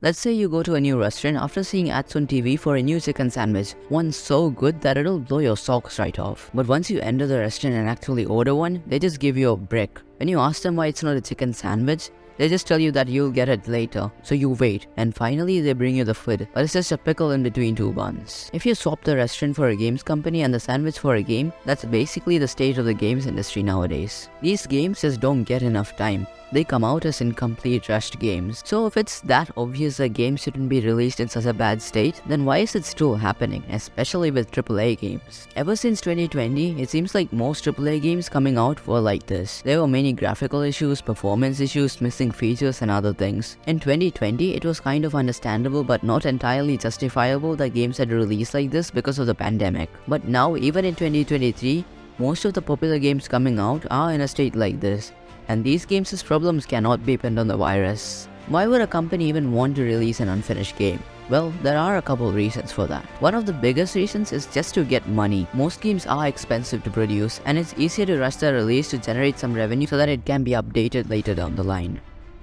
Let's say you go to a new restaurant after seeing ads on TV for a new chicken sandwich, one so good that it'll blow your socks right off. But once you enter the restaurant and actually order one, they just give you a brick. When you ask them why it's not a chicken sandwich, they just tell you that you'll get it later, so you wait, and finally they bring you the food, but it's just a pickle in between two buns. If you swap the restaurant for a games company and the sandwich for a game, that's basically the state of the games industry nowadays. These games just don't get enough time. They come out as incomplete rushed games. So if it's that obvious a game shouldn't be released in such a bad state, then why is it still happening, especially with AAA games? Ever since 2020, it seems like most AAA games coming out were like this. There were many graphical issues, performance issues, missing features and other things. In 2020, it was kind of understandable but not entirely justifiable that games had released like this because of the pandemic. But now, even in 2023, most of the popular games coming out are in a state like this. And these games' problems cannot be pinned on the virus. Why would a company even want to release an unfinished game? Well, there are a couple reasons for that. One of the biggest reasons is just to get money. Most games are expensive to produce, and it's easier to rush their release to generate some revenue so that it can be updated later down the line.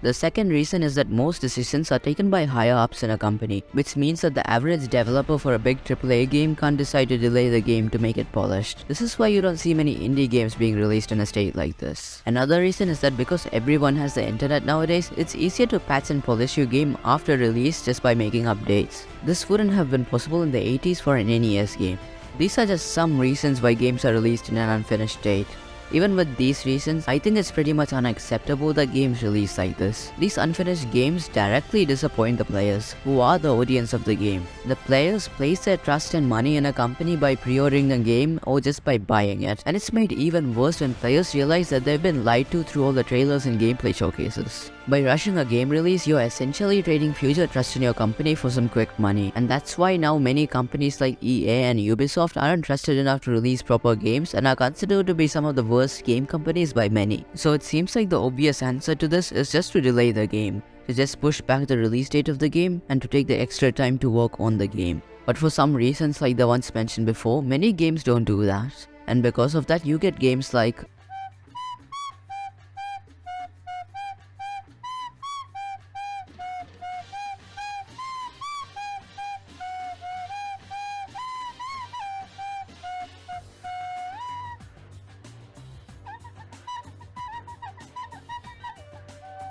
The second reason is that most decisions are taken by higher-ups in a company, which means that the average developer for a big AAA game can't decide to delay the game to make it polished. This is why you don't see many indie games being released in a state like this. Another reason is that because everyone has the internet nowadays, it's easier to patch and polish your game after release just by making updates. This wouldn't have been possible in the 80s for an NES game. These are just some reasons why games are released in an unfinished state. Even with these reasons, I think it's pretty much unacceptable that games release like this. These unfinished games directly disappoint the players, who are the audience of the game. The players place their trust and money in a company by pre-ordering the game or just by buying it. And it's made even worse when players realize that they've been lied to through all the trailers and gameplay showcases. By rushing a game release, you're essentially trading future trust in your company for some quick money. And that's why now many companies like EA and Ubisoft aren't trusted enough to release proper games and are considered to be some of the worst game companies by many. So it seems like the obvious answer to this is just to delay the game, to just push back the release date of the game and to take the extra time to work on the game. But for some reasons like the ones mentioned before, many games don't do that. And because of that, you get games like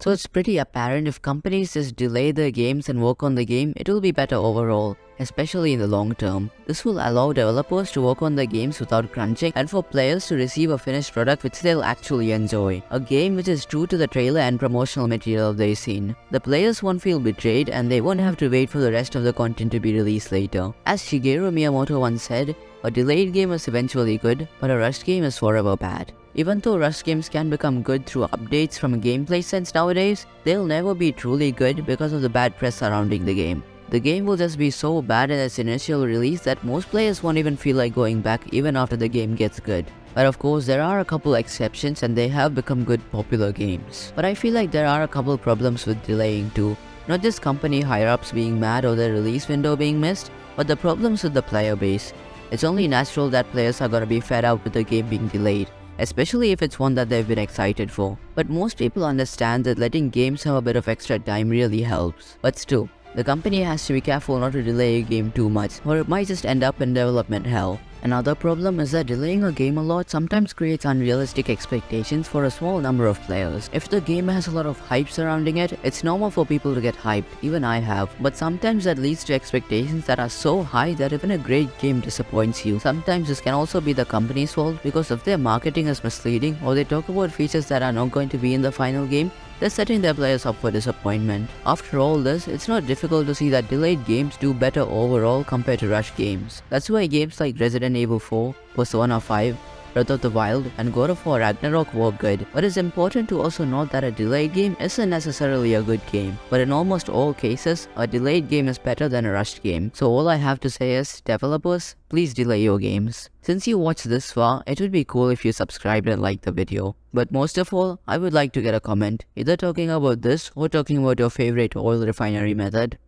So it's pretty apparent if companies just delay their games and work on the game, it will be better overall, especially in the long term. This will allow developers to work on their games without crunching and for players to receive a finished product which they'll actually enjoy. A game which is true to the trailer and promotional material they've seen. The players won't feel betrayed and they won't have to wait for the rest of the content to be released later. As Shigeru Miyamoto once said, a delayed game is eventually good, but a rushed game is forever bad. Even though rushed games can become good through updates from a gameplay sense nowadays, they'll never be truly good because of the bad press surrounding the game. The game will just be so bad in its initial release that most players won't even feel like going back even after the game gets good. But of course, there are a couple exceptions and they have become good popular games. But I feel like there are a couple problems with delaying too. Not just company higher-ups being mad or their release window being missed, but the problems with the player base. It's only natural that players are gonna be fed up with the game being delayed, especially if it's one that they've been excited for. But most people understand that letting games have a bit of extra time really helps. But still, the company has to be careful not to delay a game too much, or it might just end up in development hell. Another problem is that delaying a game a lot sometimes creates unrealistic expectations for a small number of players. If the game has a lot of hype surrounding it, it's normal for people to get hyped, even I have. But sometimes that leads to expectations that are so high that even a great game disappoints you. Sometimes this can also be the company's fault because if their marketing is misleading or they talk about features that are not going to be in the final game, they're setting their players up for disappointment. After all this, it's not difficult to see that delayed games do better overall compared to rushed games. That's why games like Resident Evil 4, Persona 5, Breath of the Wild, and God of War Ragnarok were good. But it's important to also note that a delayed game isn't necessarily a good game. But in almost all cases, a delayed game is better than a rushed game. So all I have to say is, developers, please delay your games. Since you watched this far, it would be cool if you subscribed and liked the video. But most of all, I would like to get a comment, either talking about this or talking about your favorite oil refinery method.